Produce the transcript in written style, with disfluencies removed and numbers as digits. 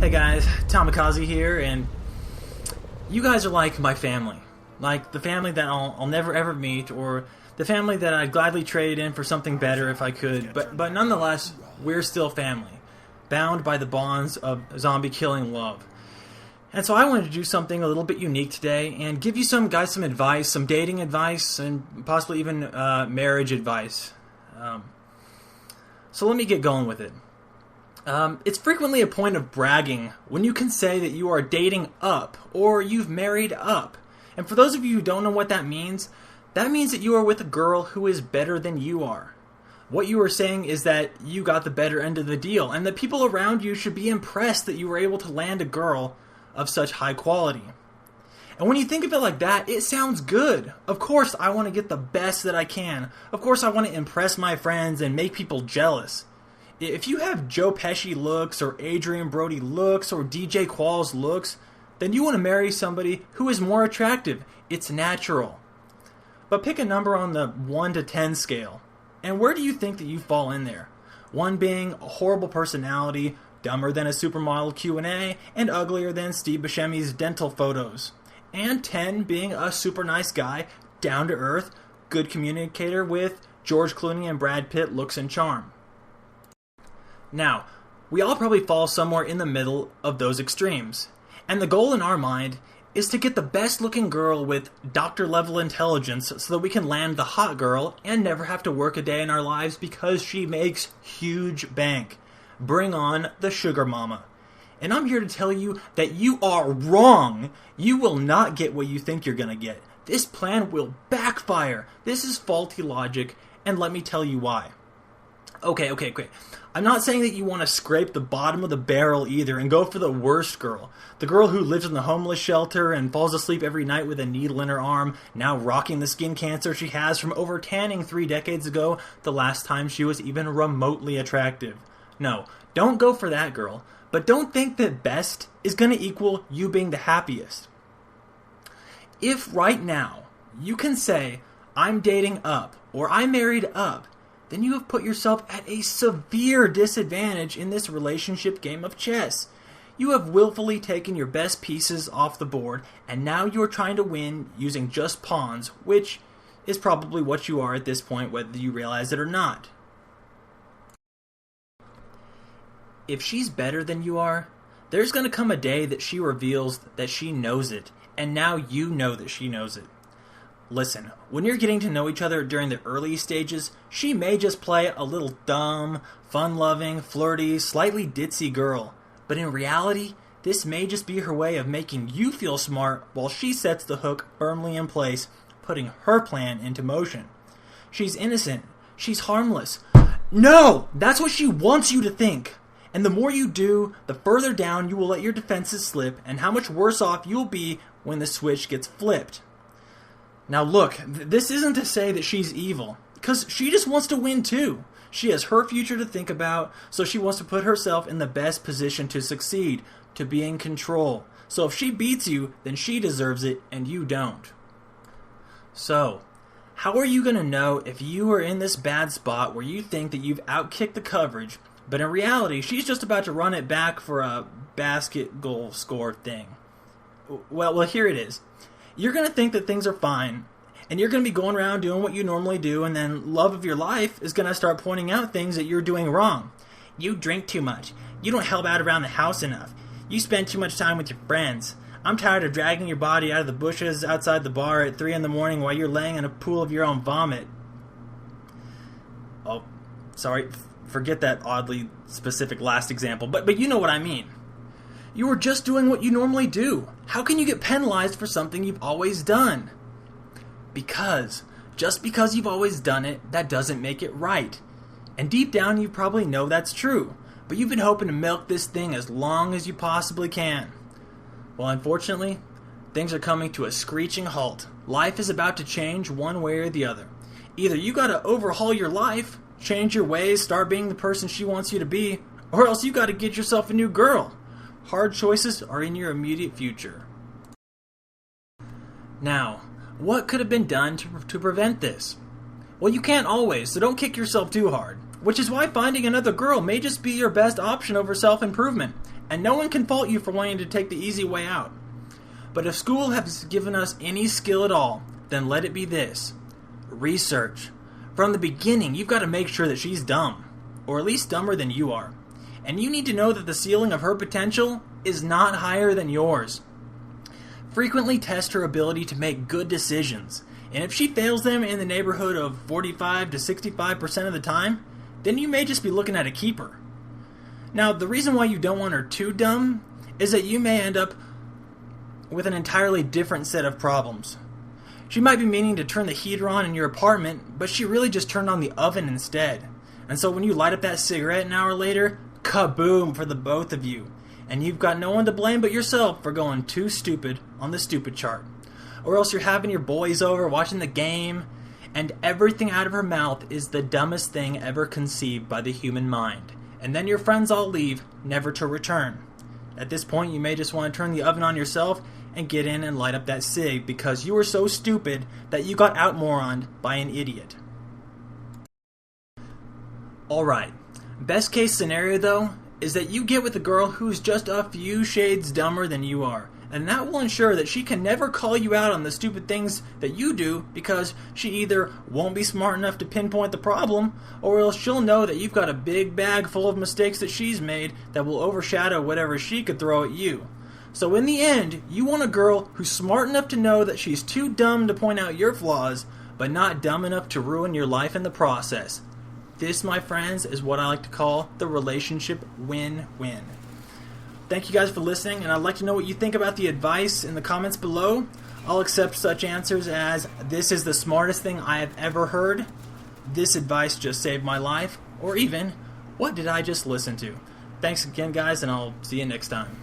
Hey guys, Tamikaze here, and you guys are like my family. Like the family that I'll never ever meet, or the family that I'd gladly trade in for something better if I could, but nonetheless, we're still family, bound by the bonds of zombie-killing love. And so I wanted to do something a little bit unique today, and give you some advice, some dating advice, and possibly even marriage advice. So let me get going with it. It's frequently a point of bragging when you can say that you are dating up or you've married up. And for those of you who don't know what that means that you are with a girl who is better than you are. What you are saying is that you got the better end of the deal, and the people around you should be impressed that you were able to land a girl of such high quality. And when you think of it like that, it sounds good. Of course, I want to get the best that I can. Of course, I want to impress my friends and make people jealous. If you have Joe Pesci looks, or Adrian Brody looks, or DJ Qualls looks, then you want to marry somebody who is more attractive. It's natural. But pick a number on the 1 to 10 scale. And where do you think that you fall in there? 1 being a horrible personality, dumber than a supermodel Q&A, and uglier than Steve Buscemi's dental photos. And 10 being a super nice guy, down to earth, good communicator with George Clooney and Brad Pitt looks and charm. Now, we all probably fall somewhere in the middle of those extremes. And the goal in our mind is to get the best looking girl with doctor level intelligence so that we can land the hot girl and never have to work a day in our lives because she makes huge bank. Bring on the sugar mama. And I'm here to tell you that you are wrong. You will not get what you think you're going to get. This plan will backfire. This is faulty logic, and let me tell you why. Okay. I'm not saying that you want to scrape the bottom of the barrel either and go for the worst girl. The girl who lives in the homeless shelter and falls asleep every night with a needle in her arm, now rocking the skin cancer she has from over tanning 3 decades ago, the last time she was even remotely attractive. No, don't go for that girl, but don't think that best is going to equal you being the happiest. If right now you can say, I'm dating up, or I married up, then you have put yourself at a severe disadvantage in this relationship game of chess. You have willfully taken your best pieces off the board, and now you are trying to win using just pawns, which is probably what you are at this point, whether you realize it or not. If she's better than you are, there's going to come a day that she reveals that she knows it, and now you know that she knows it. Listen, when you're getting to know each other during the early stages, she may just play a little dumb, fun-loving, flirty, slightly ditzy girl. But in reality, this may just be her way of making you feel smart while she sets the hook firmly in place, putting her plan into motion. She's innocent. She's harmless. No! That's what she wants you to think. And the more you do, the further down you will let your defenses slip, and how much worse off you'll be when the switch gets flipped. Now look, this isn't to say that she's evil, because she just wants to win too. She has her future to think about, so she wants to put herself in the best position to succeed, to be in control. So if she beats you, then she deserves it, and you don't. So, how are you going to know if you are in this bad spot where you think that you've outkicked the coverage, but in reality, she's just about to run it back for a basket goal score thing? Well, here it is. You're going to think that things are fine, and you're going to be going around doing what you normally do, and then love of your life is going to start pointing out things that you're doing wrong. You drink too much. You don't help out around the house enough. You spend too much time with your friends. I'm tired of dragging your body out of the bushes outside the bar at 3 in the morning while you're laying in a pool of your own vomit. Oh, sorry, forget that oddly specific last example, but you know what I mean. You were just doing what you normally do. How can you get penalized for something you've always done? Because just because you've always done it, that doesn't make it right. And deep down you probably know that's true, but you've been hoping to milk this thing as long as you possibly can. Well, unfortunately, things are coming to a screeching halt. Life is about to change one way or the other. Either you gotta overhaul your life, change your ways, start being the person she wants you to be, or else you gotta get yourself a new girl. Hard choices are in your immediate future. Now, what could have been done to prevent this? Well, you can't always, so don't kick yourself too hard. Which is why finding another girl may just be your best option over self-improvement. and no one can fault you for wanting to take the easy way out. But if school has given us any skill at all, then let it be this: research. From the beginning, you've got to make sure that she's dumb, or at least dumber than you are. And you need to know that the ceiling of her potential is not higher than yours. Frequently test her ability to make good decisions, and if she fails them in the neighborhood of 45 to 65% of the time, then you may just be looking at a keeper. Now, the reason why you don't want her too dumb is that you may end up with an entirely different set of problems. She might be meaning to turn the heater on in your apartment, but she really just turned on the oven instead. And so when you light up that cigarette an hour later, kaboom for the both of you. And you've got no one to blame but yourself for going too stupid on the stupid chart. Or else you're having your boys over, watching the game, and everything out of her mouth is the dumbest thing ever conceived by the human mind. And then your friends all leave, never to return. At this point, you may just want to turn the oven on yourself and get in and light up that cig because you were so stupid that you got out-moroned by an idiot. Alright, best case scenario though is that you get with a girl who's just a few shades dumber than you are, and that will ensure that she can never call you out on the stupid things that you do because she either won't be smart enough to pinpoint the problem, or else she'll know that you've got a big bag full of mistakes that she's made that will overshadow whatever she could throw at you. So in the end, you want a girl who's smart enough to know that she's too dumb to point out your flaws, but not dumb enough to ruin your life in the process. This, my friends, is what I like to call the relationship win-win. Thank you guys for listening, and I'd like to know what you think about the advice in the comments below. I'll accept such answers as, "This is the smartest thing I have ever heard," "This advice just saved my life," or even, "What did I just listen to?" Thanks again, guys, and I'll see you next time.